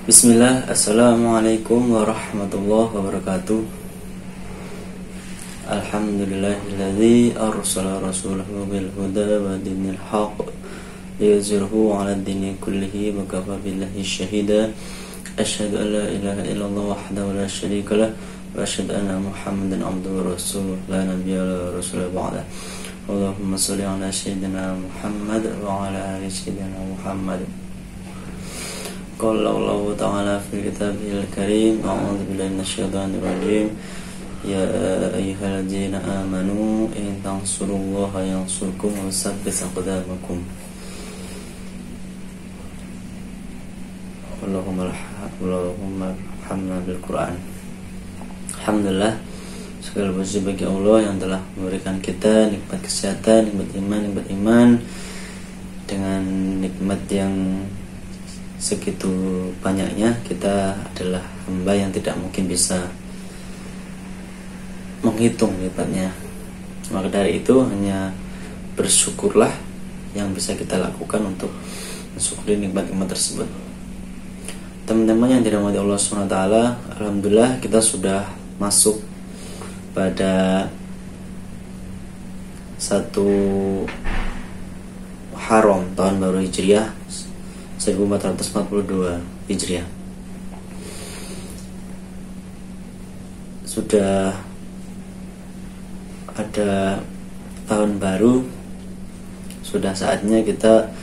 Bismillah, Assalamualaikum warahmatullahi wabarakatuh. Alhamdulillahilladzi arsala rasulahu bil huda wa dinil haqq liyuzhirahu 'ala ad-dini kullihi wa kafa billahi syahida. Asyhadu an la ilaha illallah wahdahu la syarika lah wa asyhadu anna Muhammadan abduhu wa rasuluh la nabiyya la rasula ba'da. Allahumma shalli 'ala sayyidina Muhammad wa 'ala ali sayyidina Muhammad. Qala Allah Ta'ala fi kitabihil karim, a'udzu billahi minasyaitonir rajim. Ya ayyuhalladzina amanu in tansurullaha yansurkum wa yusabbit aqdamakum. Allahumma hamna bil Qur'an. Alhamdulillah, segala puji bagi Allah yang telah memberikan kita nikmat kesehatan, nikmat iman dengan nikmat yang segitu banyaknya. Kita adalah hamba yang tidak mungkin bisa menghitung nikmatnya. Maka dari itu hanya bersyukurlah yang bisa kita lakukan untuk mensyukuri nikmat-nikmat tersebut. Teman-teman yang dirahmati Allah SWT, alhamdulillah kita sudah masuk pada satu Muharram tahun baru Hijriah 1442 Hijriah. Sudah ada tahun baru, sudah saatnya kita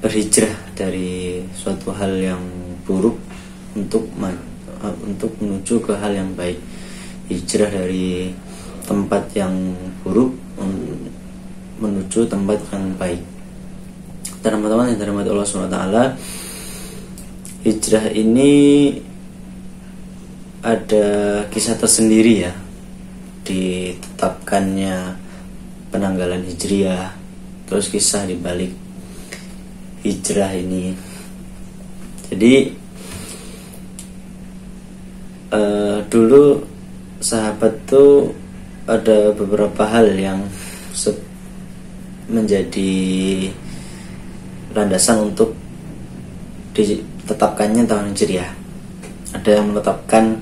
berhijrah dari suatu hal yang buruk untuk menuju ke hal yang baik. Hijrah dari tempat yang buruk menuju tempat yang baik. Teman-teman yang dirahmati Allah SWT, hijrah ini ada kisah tersendiri ya, ditetapkannya penanggalan Hijriah, terus kisah di balik hijrah ini. Jadi dulu sahabat tuh ada beberapa hal yang menjadi landasan untuk ditetapkannya tahun Hijriah. Ada yang menetapkan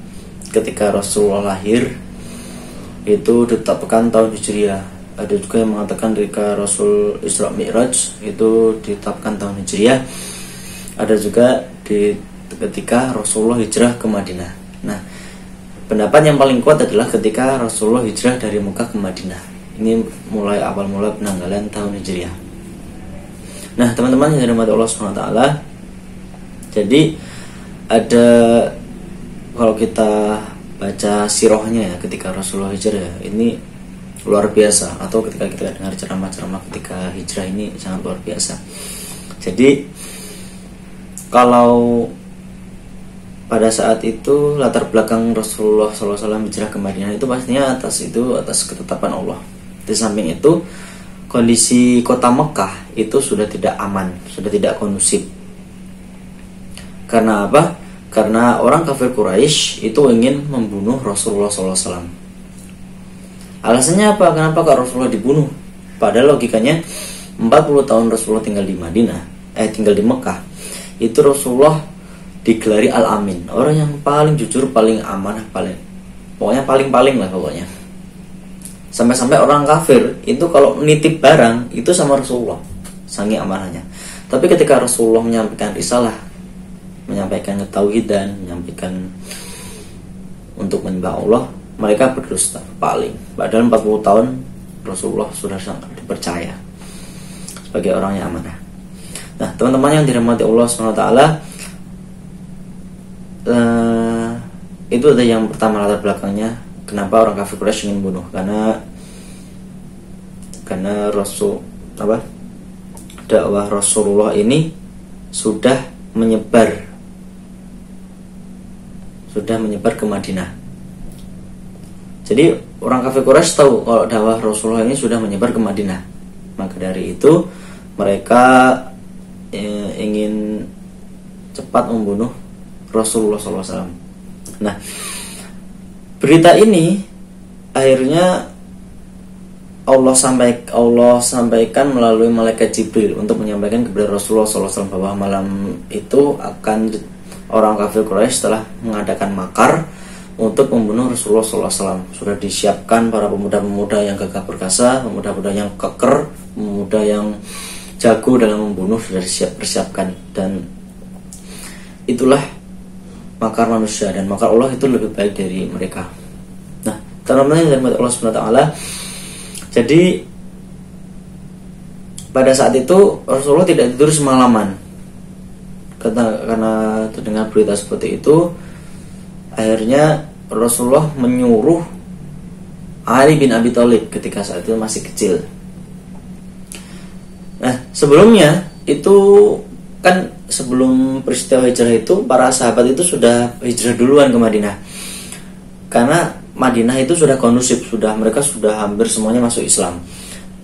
ketika Rasulullah lahir itu ditetapkan tahun Hijriah. Ada juga yang mengatakan ketika Rasul Isra Mi'raj itu ditetapkan tahun Hijriah. Ada juga ketika Rasulullah hijrah ke Madinah. Nah, pendapat yang paling kuat adalah ketika Rasulullah hijrah dari Mekah ke Madinah. Ini mulai awal mula penanggalan tahun Hijriah. Nah, teman-teman yang dirahmati Allah SWT, jadi ada, kalau kita baca sirahnya ya ketika Rasulullah hijrah, ini luar biasa. Atau ketika kita dengar ceramah-ceramah ketika hijrah, ini sangat luar biasa. Jadi kalau pada saat itu latar belakang Rasulullah SAW hijrah ke Madinah itu pastinya atas ketetapan Allah. Di samping itu kondisi kota Mekah itu sudah tidak aman, sudah tidak kondusif. Karena apa? Karena orang kafir Quraisy itu ingin membunuh Rasulullah SAW. Alasannya apa? Kenapa kok Rasulullah dibunuh? Padahal logikanya 40 tahun Rasulullah tinggal di tinggal di Mekah, itu Rasulullah digelari Al-Amin, orang yang paling jujur, paling amanah, pokoknya paling lah pokoknya. Sampai-sampai orang kafir itu kalau nitip barang itu sama Rasulullah, saking amanahnya. Tapi ketika Rasulullah menyampaikan risalah, menyampaikan ketauhidan, menyampaikan untuk menyembah Allah, mereka berdusta paling. Padahal 40 tahun Rasulullah sudah sangat dipercaya sebagai orang yang amanah. Nah, teman-teman yang dirahmati Allah SWT, itu ada yang pertama latar belakangnya kenapa orang kafir Quraisy ingin bunuh, karena dakwah Rasulullah ini sudah menyebar ke Madinah. Jadi orang kafir Quraisy tahu kalau dakwah Rasulullah ini sudah menyebar ke Madinah. Maka dari itu mereka ingin cepat membunuh Rasulullah SAW. Nah, berita ini akhirnya Allah sampaikan melalui malaikat Jibril untuk menyampaikan kepada Rasulullah SAW bahwa malam itu akan orang kafir Quraisy telah mengadakan makar untuk membunuh Rasulullah SAW. Sudah disiapkan para pemuda-pemuda yang gagah perkasa, pemuda-pemuda yang keker, pemuda yang jago dalam membunuh, sudah disiapkan. Dan itulah makar manusia, dan makar Allah itu lebih baik dari mereka. Nah, teman-teman yang dirahmati Allah SWT, jadi pada saat itu Rasulullah tidak tidur semalaman karena terdengar berita seperti itu. Akhirnya Rasulullah menyuruh Ali bin Abi Thalib ketika saat itu masih kecil. Nah, sebelumnya itu kan, sebelum peristiwa hijrah itu, para sahabat itu sudah hijrah duluan ke Madinah. Karena Madinah itu sudah kondusif, mereka sudah hampir semuanya masuk Islam.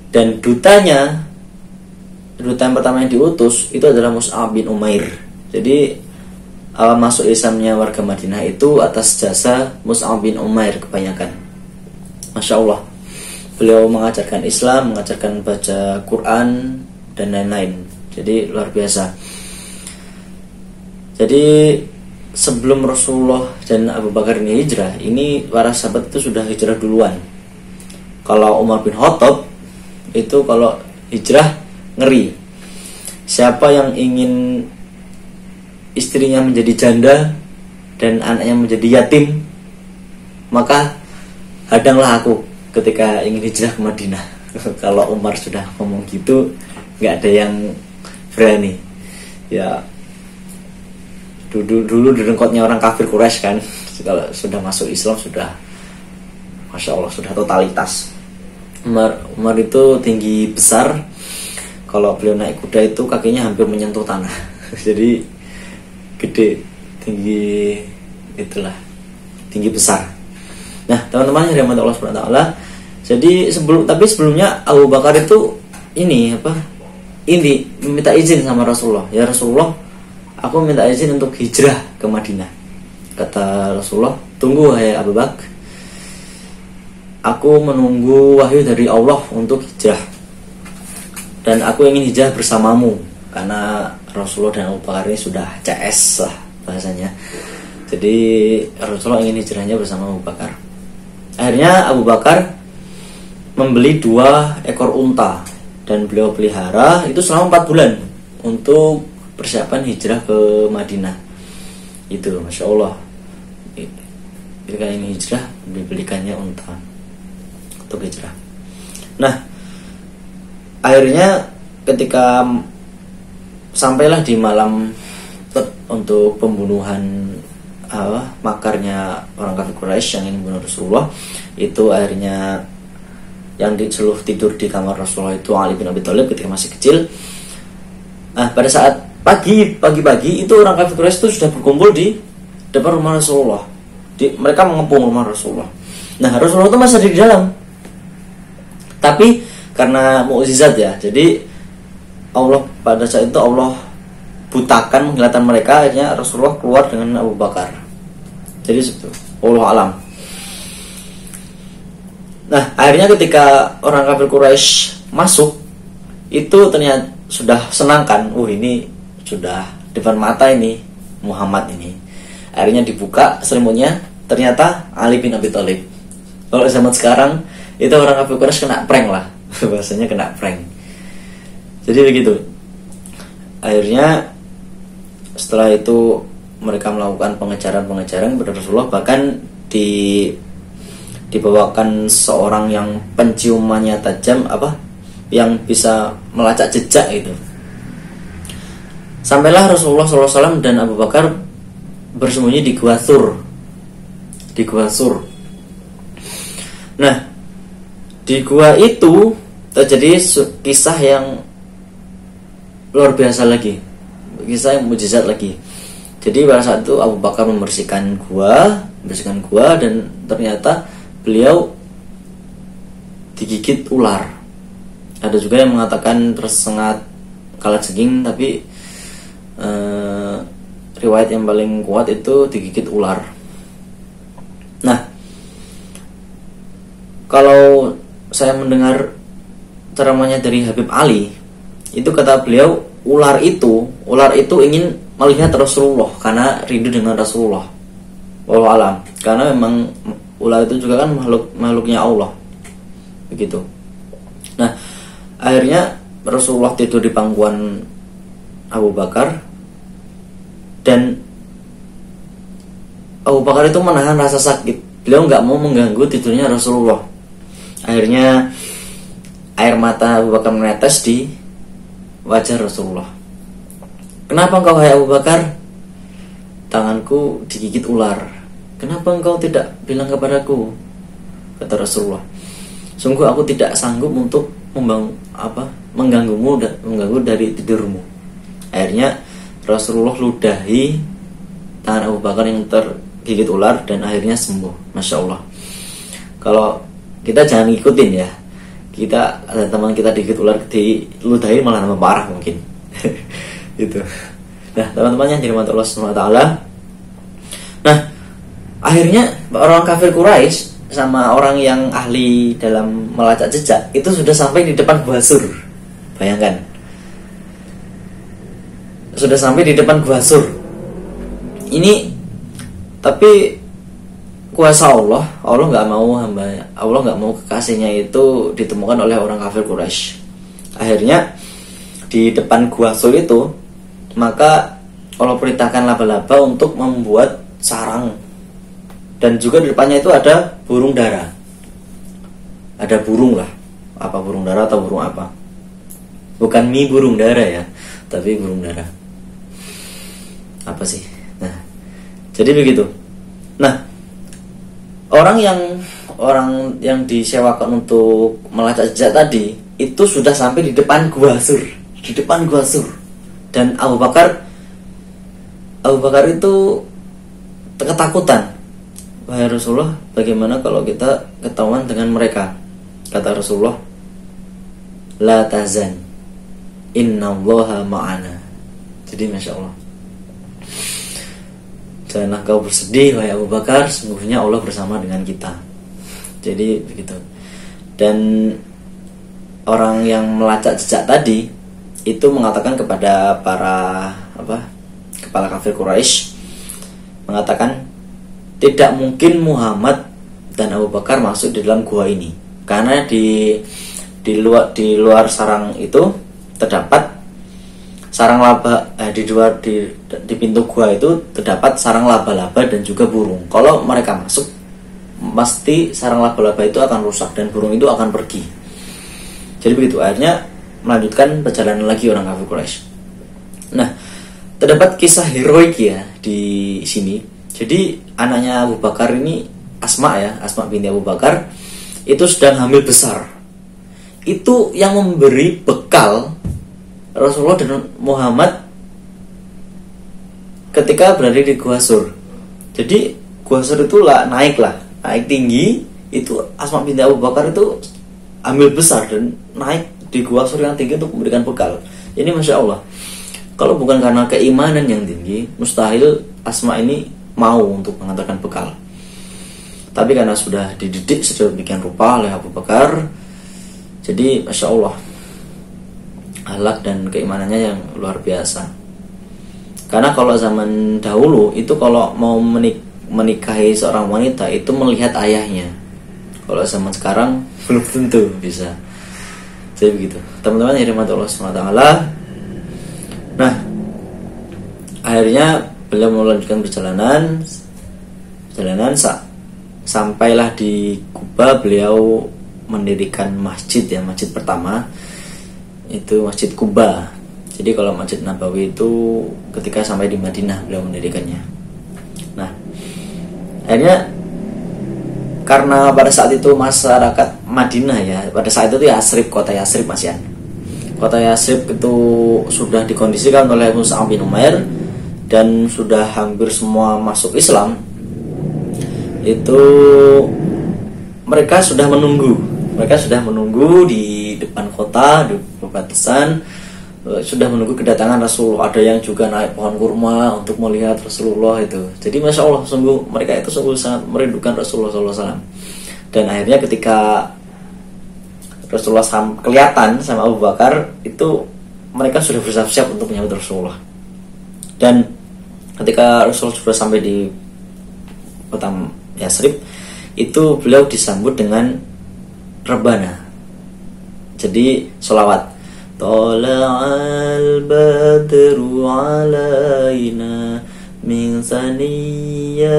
Dan duta yang pertama yang diutus itu adalah Mus'ab bin Umair. Jadi awal masuk Islamnya warga Madinah itu atas jasa Mus'ab bin Umair kebanyakan. Masya Allah, beliau mengajarkan Islam, mengajarkan baca Quran dan lain-lain. Jadi luar biasa. Jadi sebelum Rasulullah dan Abu Bakar ini hijrah, ini para sahabat itu sudah hijrah duluan. Kalau Umar bin Khattab itu kalau hijrah ngeri. Siapa yang ingin istrinya menjadi janda dan anaknya menjadi yatim, maka hadanglah aku ketika ingin hijrah ke Madinah. Kalau Umar sudah ngomong gitu, nggak ada yang berani. Ya, dulu dengkotnya orang kafir Quraisy kan, kalau sudah masuk Islam sudah, Masya Allah, sudah totalitas. Umar itu tinggi besar. Kalau beliau naik kuda itu kakinya hampir menyentuh tanah. Jadi gede, tinggi, itulah, tinggi besar. Nah, teman-teman yang dirahmati Allah Subhanahu wa taala, jadi sebelumnya Abu Bakar itu ini minta izin sama Rasulullah. Ya Rasulullah, aku minta izin untuk hijrah ke Madinah. Kata Rasulullah, tunggu hai Abu Bakar, aku menunggu wahyu dari Allah untuk hijrah. Dan aku ingin hijrah bersamamu. Karena Rasulullah dan Abu Bakar ini sudah CS lah bahasanya. Jadi Rasulullah ingin hijrahnya bersama Abu Bakar. Akhirnya Abu Bakar membeli 2 ekor unta dan beliau pelihara itu selama 4 bulan untuk persiapan hijrah ke Madinah. Itu Masya Allah, ketika ini hijrah dibelikannya unta untuk hijrah. Nah, akhirnya ketika sampailah di malam untuk pembunuhan makarnya orang kafir Quraisy yang ingin membunuh Rasulullah, itu akhirnya yang disuruh tidur di kamar Rasulullah itu Ali bin Abi Thalib ketika masih kecil. Nah, pada saat pagi-pagi itu orang kafir Quraisy itu sudah berkumpul di depan rumah Rasulullah. Mereka mengepung rumah Rasulullah. Nah, Rasulullah itu masih ada di dalam. Tapi karena mukjizat ya, jadi Allah pada saat itu Allah butakan penglihatan mereka, akhirnya Rasulullah keluar dengan Abu Bakar. Jadi itu Allah alam. Nah, akhirnya ketika orang kafir Quraisy masuk, itu ternyata sudah senangkan, ini sudah depan mata ini Muhammad ini. Akhirnya dibuka selimutnya, ternyata Ali bin Abi Thalib. Kalau zaman sekarang itu orang kafir Quraisy kena prank lah. Bahasanya kena prank. Jadi begitu. Akhirnya setelah itu mereka melakukan pengejaran kepada Rasulullah, bahkan dibawakan seorang yang penciumannya tajam, yang bisa melacak jejak itu. Sampailah Rasulullah SAW dan Abu Bakar bersembunyi di Gua Thur. Nah, di gua itu terjadi kisah yang luar biasa lagi, kisah yang mukjizat lagi. Jadi pada saat itu Abu Bakar membersihkan gua dan ternyata beliau digigit ular. Ada juga yang mengatakan tersengat kalajengking, tapi riwayat yang paling kuat itu digigit ular. Nah, kalau saya mendengar ceramahnya dari Habib Ali, itu kata beliau ular itu ingin melihat Rasulullah karena rindu dengan Rasulullah. Wallahu alam. Karena memang ular itu juga kan makhluknya Allah. Begitu. Nah, akhirnya Rasulullah tidur di pangkuan Abu Bakar, dan Abu Bakar itu menahan rasa sakit. Beliau nggak mau mengganggu tidurnya Rasulullah. Akhirnya air mata Abu Bakar menetes di wajah Rasulullah. Kenapa engkau hai Abu Bakar? Tanganku digigit ular. Kenapa engkau tidak bilang kepadaku? Kata Rasulullah. Sungguh aku tidak sanggup untuk mengganggumu dari tidurmu. Akhirnya Rasulullah ludahi tangan Abu Bakar yang tergigit ular dan akhirnya sembuh. Masya Allah. Kalau kita jangan ngikutin ya. Kita ada teman kita digigit ular diludahi malah tambah parah mungkin. Gitu. Nah, teman-teman yang dirahmati Allah SWT. Nah, akhirnya orang kafir Quraisy sama orang yang ahli dalam melacak jejak itu sudah sampai di depan Gua Sur. Bayangkan. Sudah sampai di depan Gua Sur. Ini tapi kuasa Allah nggak mau Allah nggak mau kekasihnya itu ditemukan oleh orang kafir Quraisy. Akhirnya di depan Gua Sur itu, maka Allah perintahkan laba-laba untuk membuat sarang, dan juga di depannya itu ada burung dara. Ada burung lah, apa burung dara atau burung apa? Bukan mie burung dara ya, tapi burung dara. Apa sih? Nah, jadi begitu. Nah, orang yang disewakan untuk melacak jejak tadi itu sudah sampai di depan Gua Sur, dan Abu Bakar itu ketakutan. Wahai Rasulullah, bagaimana kalau kita ketahuan dengan mereka? Kata Rasulullah, la tazan, innallaha ma'ana. Jadi Masya Allah, janganlah kau bersedih wahai Abu Bakar, sungguhnya Allah bersama dengan kita. Jadi begitu. Dan orang yang melacak jejak tadi itu mengatakan kepada para kepala kafir Quraisy, mengatakan tidak mungkin Muhammad dan Abu Bakar masuk di dalam gua ini, karena di luar sarang itu terdapat sarang laba, di pintu gua itu terdapat sarang laba-laba dan juga burung. Kalau mereka masuk, pasti sarang laba-laba itu akan rusak dan burung itu akan pergi. Jadi begitu. Akhirnya melanjutkan perjalanan lagi orang kafir Quraisy. Nah, terdapat kisah heroik ya di sini. Jadi anaknya Abu Bakar ini, Asma binti Abu Bakar, itu sedang hamil besar. Itu yang memberi bekal Rasulullah dan Muhammad ketika berada di Gua Sur. Jadi Gua Sur itu naik tinggi. Itu Asma binti Abu Bakar itu hamil besar dan naik di Gua Sur yang tinggi untuk memberikan bekal. Ini Masya Allah, kalau bukan karena keimanan yang tinggi, mustahil Asma ini mau untuk mengantarkan bekal. Tapi karena sudah dididik sedemikian rupa oleh Abu Bakar, jadi Masya Allah, akhlak dan keimanannya yang luar biasa. Karena kalau zaman dahulu itu kalau mau menikahi seorang wanita itu melihat ayahnya. Kalau zaman sekarang belum tentu bisa. Jadi begitu, teman-teman yang dirahmati Allah SWT. Nah, akhirnya beliau melanjutkan perjalanan sampailah di Kuba. Beliau mendirikan masjid pertama itu Masjid Kuba. Jadi kalau Masjid Nabawi itu ketika sampai di Madinah beliau mendirikannya. Nah, akhirnya karena pada saat itu masyarakat Madinah ya, pada saat itu Yasrib, kota Yasrib Masian. Kota Yasrib itu sudah dikondisikan oleh Mus'ab bin Umair dan sudah hampir semua masuk Islam. Itu mereka sudah menunggu di depan kota, di perbatasan, sudah menunggu kedatangan Rasulullah. Ada yang juga naik pohon kurma untuk melihat Rasulullah itu. Jadi Masya Allah, mereka itu sungguh sangat merindukan Rasulullah SAW. Dan akhirnya ketika Rasulullah kelihatan sama Abu Bakar, itu mereka sudah bersiap-siap untuk menyambut Rasulullah. Dan ketika Rasul sudah sampai di kota Yasrib, itu beliau disambut dengan rebana. Jadi sholawat. Tala'al badru alaina min saniyatil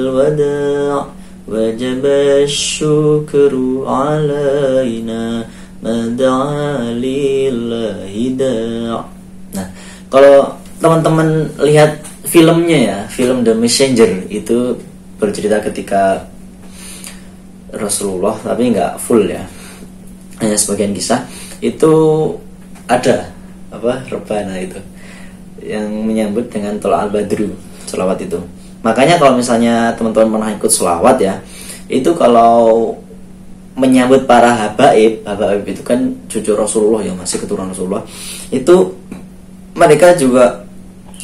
wada' wajaba syukru alaina mad'a lillahi da'. Nah, kalau teman-teman lihat filmnya ya, film The Messenger, itu bercerita ketika Rasulullah, tapi nggak full ya, hanya sebagian kisah. Itu ada rebana itu yang menyambut dengan Tola'al Badru, selawat itu. Makanya kalau misalnya teman-teman pernah ikut selawat ya, itu kalau menyambut para habaib itu kan cucu Rasulullah yang masih keturunan Rasulullah, itu mereka juga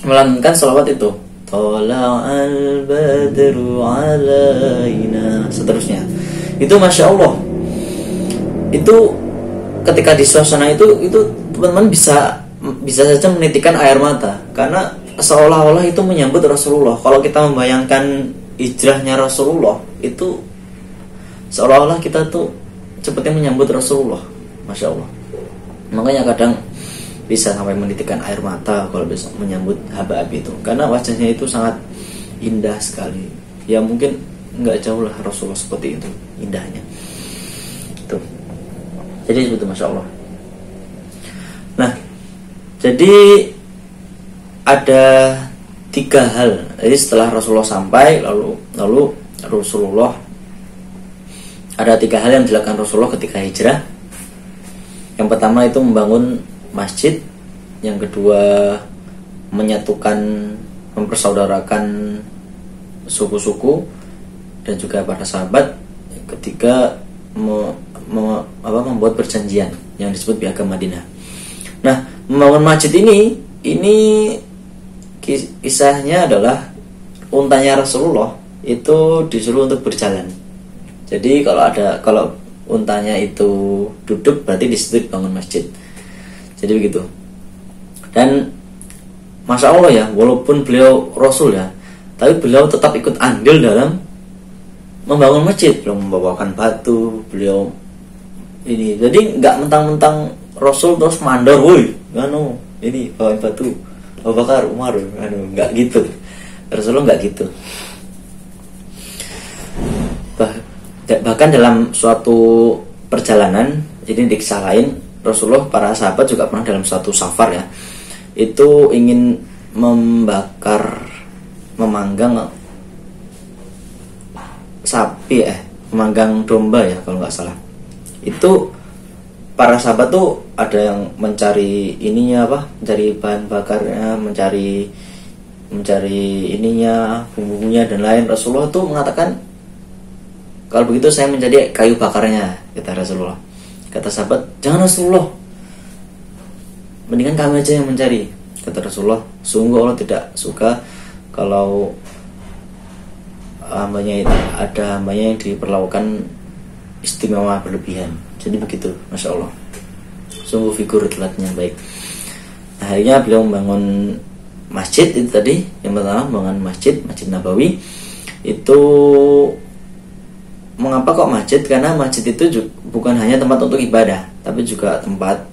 melantunkan selawat itu, Tola'al Badru alaina, seterusnya. Itu Masya Allah, itu ketika di suasana itu teman-teman bisa saja menitikkan air mata, karena seolah-olah itu menyambut Rasulullah. Kalau kita membayangkan hijrahnya Rasulullah, itu seolah-olah kita tuh seperti menyambut Rasulullah. Masya Allah. Makanya kadang bisa sampai menitikkan air mata kalau bisa menyambut habaib itu, karena wajahnya itu sangat indah sekali. Ya mungkin nggak jauh lah Rasulullah seperti itu indahnya. Tuh. Jadi itu Masya Allah. Nah, jadi ada 3 hal. Jadi setelah Rasulullah sampai, lalu Rasulullah, ada 3 hal yang dilakukan Rasulullah ketika hijrah. Yang pertama itu membangun masjid. Yang kedua menyatukan, mempersaudarakan suku-suku dan juga para sahabat. Ketiga membuat perjanjian yang disebut Piagam Madinah. Nah, membangun masjid ini kisahnya adalah untanya Rasulullah itu disuruh untuk berjalan. Jadi kalau untanya itu duduk, berarti disitu bangun masjid. Jadi begitu. Dan Masya Allah ya, walaupun beliau Rasul ya, tapi beliau tetap ikut andil dalam membangun masjid. Beliau membawakan batu, beliau ini. Jadi nggak mentang-mentang Rasul terus mandor, woi, ini bawain batu, Abu Bakar, Umar, nggak gitu. Rasulullah nggak gitu. Bahkan dalam suatu perjalanan, ini di kisah lain, Rasulullah, para sahabat juga pernah dalam suatu safar ya, itu ingin memanggang sapi, memanggang domba ya kalau nggak salah. Itu para sahabat tuh ada yang mencari mencari bahan bakarnya, mencari ininya, bumbunya dan lain. Rasulullah tuh mengatakan, kalau begitu saya menjadi kayu bakarnya, kata Rasulullah. Kata sahabat, jangan Rasulullah, mendingan kami aja yang mencari. Kata Rasulullah, sungguh Allah tidak suka kalau hambanya yang diperlakukan istimewa berlebihan. Jadi begitu, Masya Allah. Sungguh figur telatnya baik. Nah, akhirnya beliau membangun masjid itu tadi. Yang pertama membangun Masjid Nabawi. Itu mengapa kok masjid? Karena masjid itu bukan hanya tempat untuk ibadah, tapi juga tempat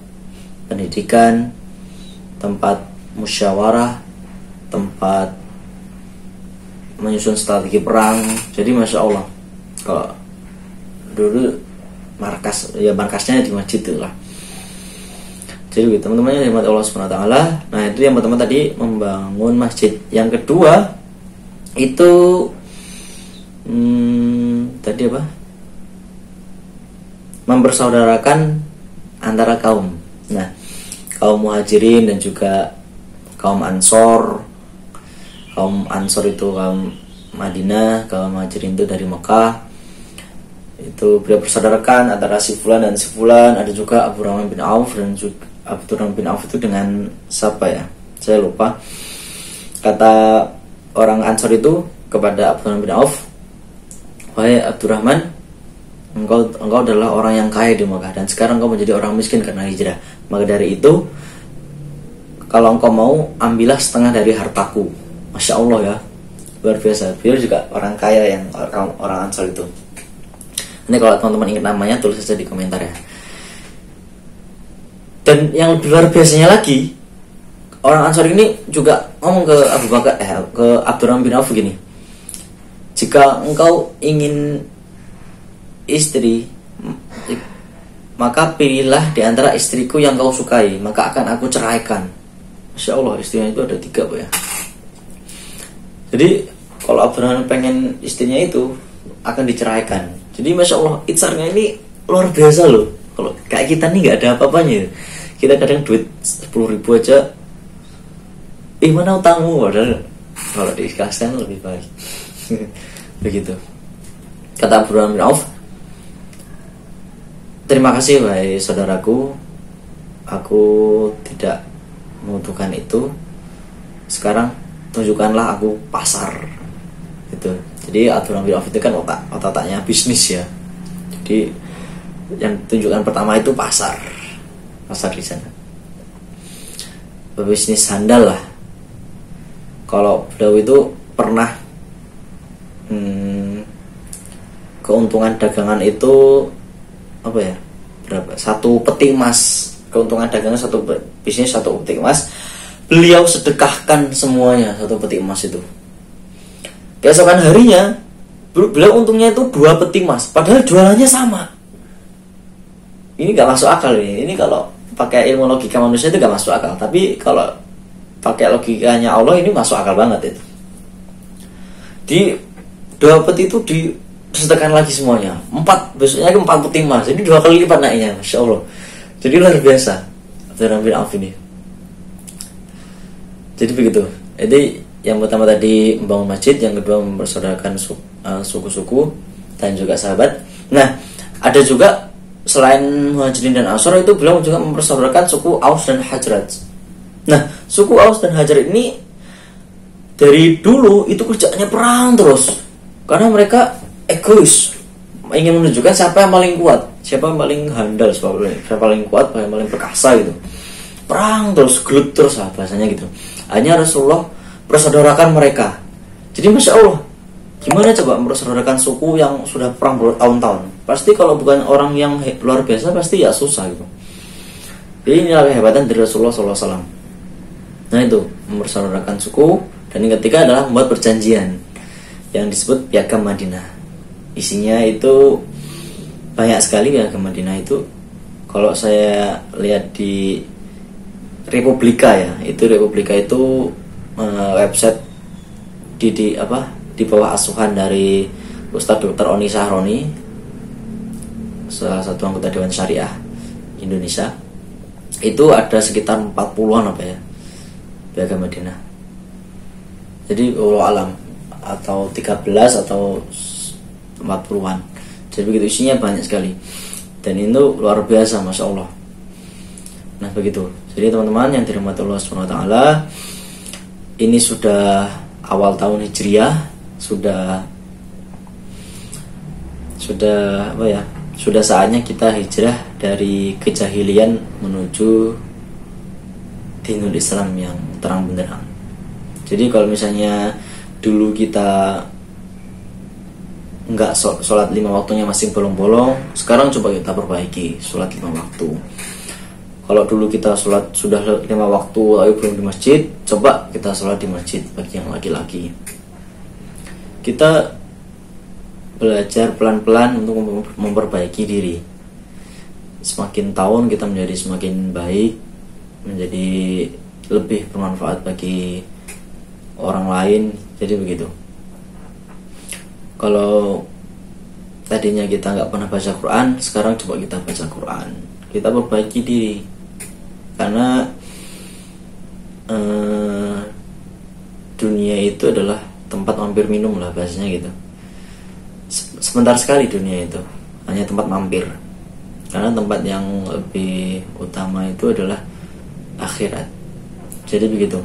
pendidikan, tempat musyawarah, tempat menyusun strategi perang. Jadi Masya Allah, kalau dulu markasnya di masjid itu lah. Jadi teman-teman yang dirahmati Allah SWT. Nah, itu yang pertama tadi, membangun masjid. Yang kedua itu tadi mempersaudarakan antara kaum. Nah, kaum Muhajirin dan juga kaum Ansor. Kaum Ansor itu kaum Madinah, kaum Muhajirin itu dari Mekah. Itu beliau persaudarakan antara si fulan dan si fulan. Ada juga Abdurrahman bin Auf, dan juga Abdurrahman bin Auf itu dengan siapa ya? Saya lupa. Kata orang Ansor itu kepada Abdurrahman bin Auf, wahai Abdurrahman, engkau adalah orang yang kaya di Mekah, dan sekarang engkau menjadi orang miskin karena hijrah. Maka dari itu kalau engkau mau, ambillah setengah dari hartaku. Masya Allah ya, luar biasa. Beliau juga orang kaya, yang orang Ansor itu. Nanti kalau teman-teman ingat namanya, tulis saja di komentar ya. Dan yang lebih luar biasanya lagi, orang Ansor ini juga ngomong ke Abu Bakar, ke Abdurrahman bin Auf gini, jika engkau ingin istri, maka pilihlah di antara istriku yang kau sukai, maka akan aku ceraikan. Masya Allah, istrinya itu ada 3 Pak ya. Jadi kalau Abdurrahman pengen istrinya itu akan diceraikan. Jadi Masya Allah, itsarnya ini luar biasa loh. Kalau kayak kita nih nggak ada apa-apanya. Kita kadang duit 10.000 aja, mana utangmu, padahal kalau diikhlaskan lebih baik. Begitu kata Abdurrahman bin Auf. Terima kasih wahai saudaraku, aku tidak membutuhkan itu. Sekarang tunjukkanlah aku pasar. Gitu. Jadi Abdurrahman bin Auf itu kan otaknya bisnis ya. Jadi yang tunjukkan pertama itu pasar di sana. Bisnis sandal lah. Kalau beliau itu pernah keuntungan dagangan itu apa ya, berapa, 1 peti emas. Keuntungan dagangan bisnis 1 peti emas, beliau sedekahkan semuanya 1 peti emas itu. Keesokan harinya beliau untungnya itu 2 peti emas, padahal jualannya sama. Ini gak masuk akal ini. Ini kalau pakai ilmu logika manusia itu gak masuk akal, tapi kalau pakai logikanya Allah ini masuk akal banget itu. Di 2 peti itu disedekahkan lagi semuanya, 4, besoknya 4 peti emas. Jadi 2 kali lipat naiknya, Masya Allah. Jadi luar biasa Abdurrahman bin Auf ini. Jadi begitu. Jadi yang pertama tadi membangun masjid, yang kedua mempersaudarakan suku-suku dan juga sahabat. Nah, ada juga selain Muhajirin dan Ansor itu beliau juga mempersaudarakan suku Aus dan Hajraj. Nah, suku Aus dan Hajraj ini dari dulu itu kerjaannya perang terus, karena mereka egois, ingin menunjukkan siapa yang paling kuat, siapa yang paling handal, siapa yang paling kuat, siapa yang paling perkasa gitu. Perang terus, gelut terus lah bahasanya gitu. Hanya Rasulullah persaudarakan mereka. Jadi Masya Allah, gimana coba mempersaudarakan suku yang sudah perang bertahun-tahun? Pasti kalau bukan orang yang luar biasa pasti ya susah gitu. Jadi inilah kehebatan dari Rasulullah SAW. Nah itu, mempersaudarakan suku. Dan yang ketiga adalah membuat perjanjian yang disebut Piagam Madinah. Isinya itu banyak sekali. Piagam Madinah itu kalau saya lihat di Republika ya, itu Republika itu website di bawah asuhan dari Ustadz Dr. Oni Sahroni, salah satu anggota Dewan Syariah Indonesia. Itu ada sekitar 40-an apa ya Piagam Madinah. Jadi wallahu alam atau 13 atau 40-an. Jadi begitu, isinya banyak sekali. Dan itu luar biasa, Masya Allah. Nah begitu. Jadi teman-teman yang dirahmati Allah SWT, ini sudah awal tahun Hijriah, sudah apa ya? Sudah saatnya kita hijrah dari kejahilian menuju dinul Islam yang terang benderang. Jadi kalau misalnya dulu kita nggak sholat 5 waktunya masih bolong-bolong, sekarang coba kita perbaiki sholat 5 waktu. Kalau dulu kita sholat sudah 5 waktu tapi belum di masjid, coba kita sholat di masjid bagi yang laki-laki. Kita belajar pelan-pelan untuk memperbaiki diri. Semakin tahun kita menjadi semakin baik, menjadi lebih bermanfaat bagi orang lain. Jadi begitu. Kalau tadinya kita nggak pernah baca Quran, sekarang coba kita baca Quran. Kita perbaiki diri. Karena dunia itu adalah tempat mampir minum lah bahasanya gitu. Sebentar sekali dunia itu, hanya tempat mampir. Karena tempat yang lebih utama itu adalah akhirat. Jadi begitu.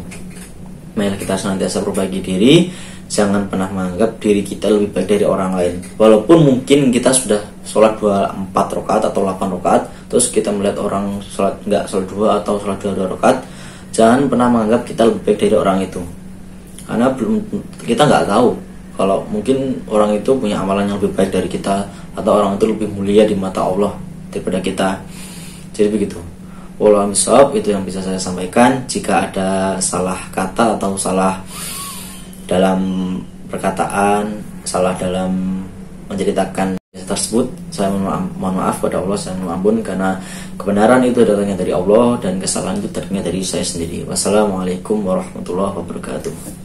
Mari kita senantiasa perbaiki diri. Jangan pernah menganggap diri kita lebih baik dari orang lain. Walaupun mungkin kita sudah sholat 4 rakaat atau 8 rakaat, terus kita melihat orang sholat 2 atau sholat 2 rakaat, jangan pernah menganggap kita lebih baik dari orang itu, karena kita nggak tahu kalau mungkin orang itu punya amalan yang lebih baik dari kita, atau orang itu lebih mulia di mata Allah daripada kita. Jadi begitu. Wallahu a'lam, itu yang bisa saya sampaikan. Jika ada salah kata atau salah dalam perkataan, salah dalam menceritakan tersebut, saya mohon maaf pada Allah, saya mohon ampun, karena kebenaran itu datangnya dari Allah dan kesalahan itu datangnya dari saya sendiri. Wassalamualaikum warahmatullahi wabarakatuh.